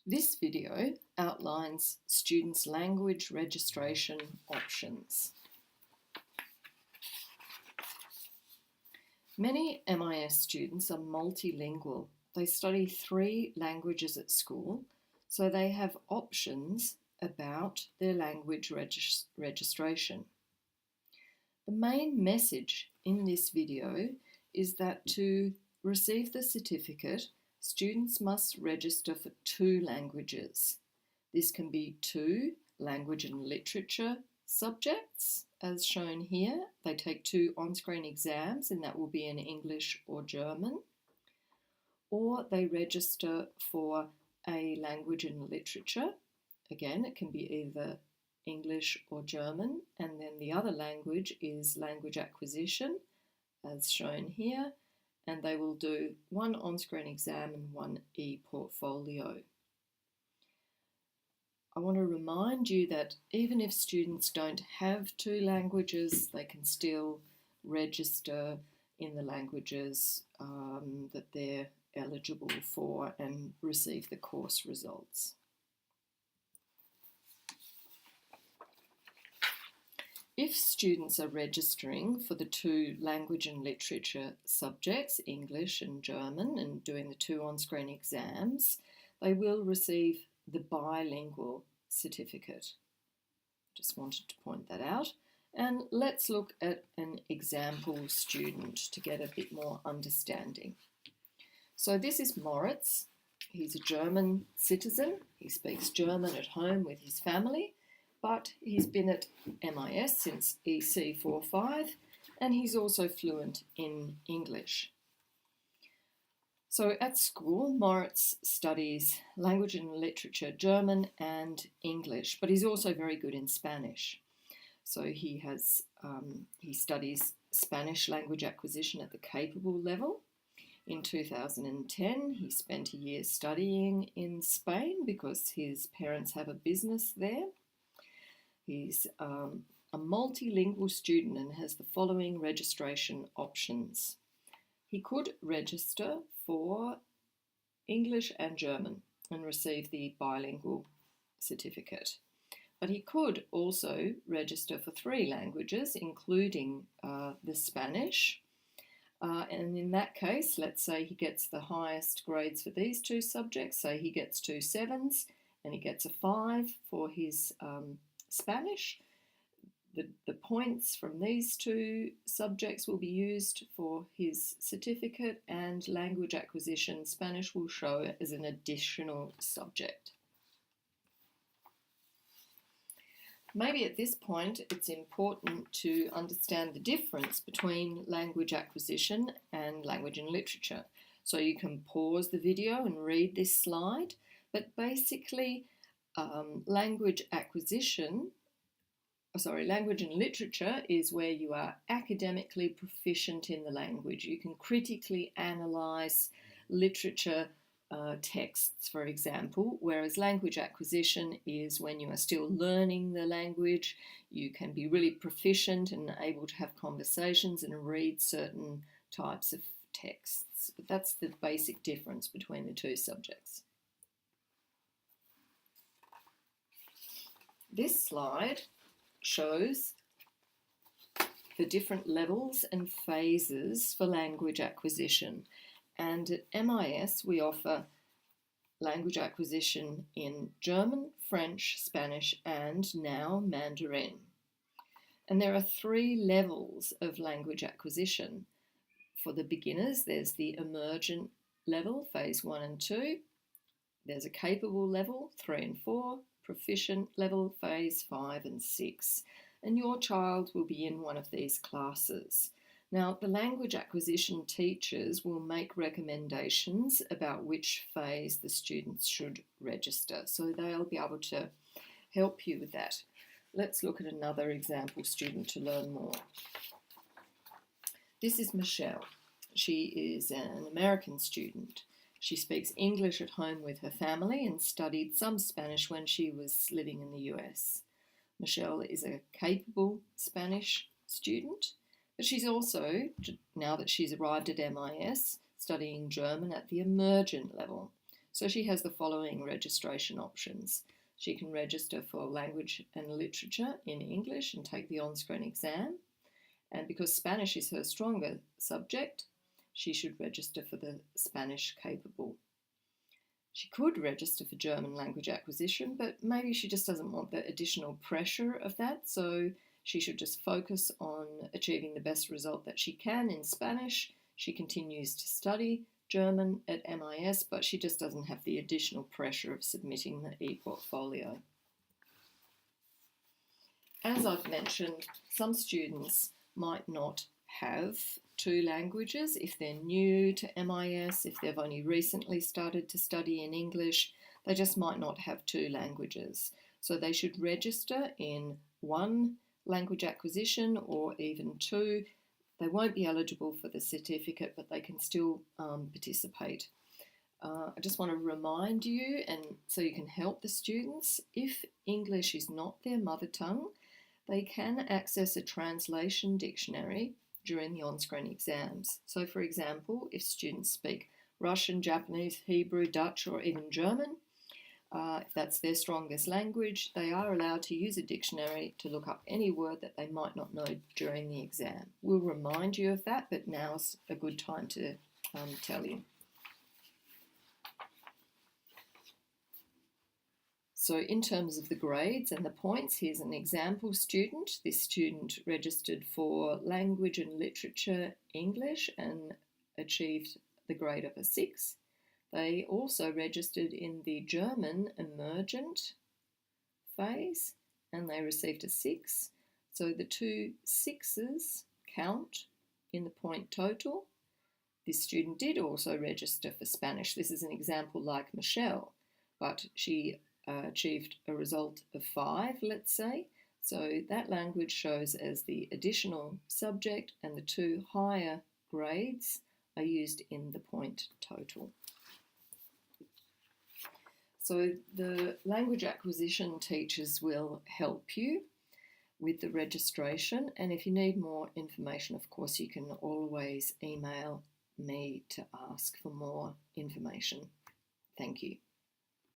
This video outlines students' language registration options. Many MIS students are multilingual. They study 3 languages at school, so they have options about their language registration. The main message in this video is that to receive the certificate, students must register for 2 languages. This can be 2 language and literature subjects, as shown here. They take 2 on-screen exams, and that will be in English or German. Or they register for a language and literature. Again, it can be either English or German, and then the other language is language acquisition, as shown here. And they will do 1 on-screen exam and 1 e-portfolio. I want to remind you that even if students don't have 2 languages, they can still register in the languages that they're eligible for and receive the course results. If students are registering for the 2 language and literature subjects, English and German, and doing the 2 on-screen exams, they will receive the bilingual certificate. Just wanted to point that out. And let's look at an example student to get a bit more understanding. So this is Moritz. He's a German citizen. He speaks German at home with his family, but he's been at MIS since EC45, and he's also fluent in English. So at school, Moritz studies language and literature, German and English, but he's also very good in Spanish. So he studies Spanish language acquisition at the capable level. In 2010, he spent a year studying in Spain because his parents have a business there. He's a multilingual student and has the following registration options. He could register for English and German and receive the bilingual certificate. But he could also register for 3 languages, including the Spanish. And in that case, let's say he gets the highest grades for these 2 subjects. So he gets 2 7s and he gets a 5 for his Spanish. The points from these 2 subjects will be used for his certificate, and language acquisition, Spanish, will show as an additional subject. Maybe at this point it's important to understand the difference between language acquisition and language and literature. So you can pause the video and read this slide, but basically language and literature is where you are academically proficient in the language. You can critically analyse literature texts, for example, whereas language acquisition is when you are still learning the language. You can be really proficient and able to have conversations and read certain types of texts. But that's the basic difference between the 2 subjects. This slide shows the different levels and phases for language acquisition. And at MIS, we offer language acquisition in German, French, Spanish, and now Mandarin. And there are 3 levels of language acquisition. For the beginners, there's the emergent level, phase 1 and 2. There's a capable level, 3 and 4. Proficient level, phase 5 and 6. And your child will be in one of these classes. Now, the language acquisition teachers will make recommendations about which phase the students should register. So they'll be able to help you with that. Let's look at another example student to learn more. This is Michelle. She is an American student. She speaks English at home with her family and studied some Spanish when she was living in the US. Michelle is a capable Spanish student, but she's also, now that she's arrived at MIS, studying German at the emergent level. So she has the following registration options. She can register for language and literature in English and take the on-screen exam. And because Spanish is her stronger subject, she should register for the Spanish capable. She could register for German language acquisition, but maybe she just doesn't want the additional pressure of that, so she should just focus on achieving the best result that she can in Spanish. She continues to study German at MIS, but she just doesn't have the additional pressure of submitting the e-portfolio. As I've mentioned, some students might not have two languages if they're new to MIS, if they've only recently started to study in English, they just might not have two languages. So they should register in one language acquisition or even two. They won't be eligible for the certificate, but they can still participate. I just want to remind you, and so you can help the students, if English is not their mother tongue, they can access a translation dictionary during the on-screen exams. So for example, if students speak Russian, Japanese, Hebrew, Dutch, or even German, if that's their strongest language, they are allowed to use a dictionary to look up any word that they might not know during the exam. We'll remind you of that, but now's a good time to tell you. So in terms of the grades and the points, here's an example student. This student registered for language and literature English and achieved the grade of a 6. They also registered in the German emergent phase and they received a 6. So the two 6s count in the point total. This student did also register for Spanish. This is an example like Michelle, but she achieved a result of 5, let's say. So that language shows as the additional subject, and the two higher grades are used in the point total. So the language acquisition teachers will help you with the registration, and if you need more information, of course, you can always email me to ask for more information. Thank you.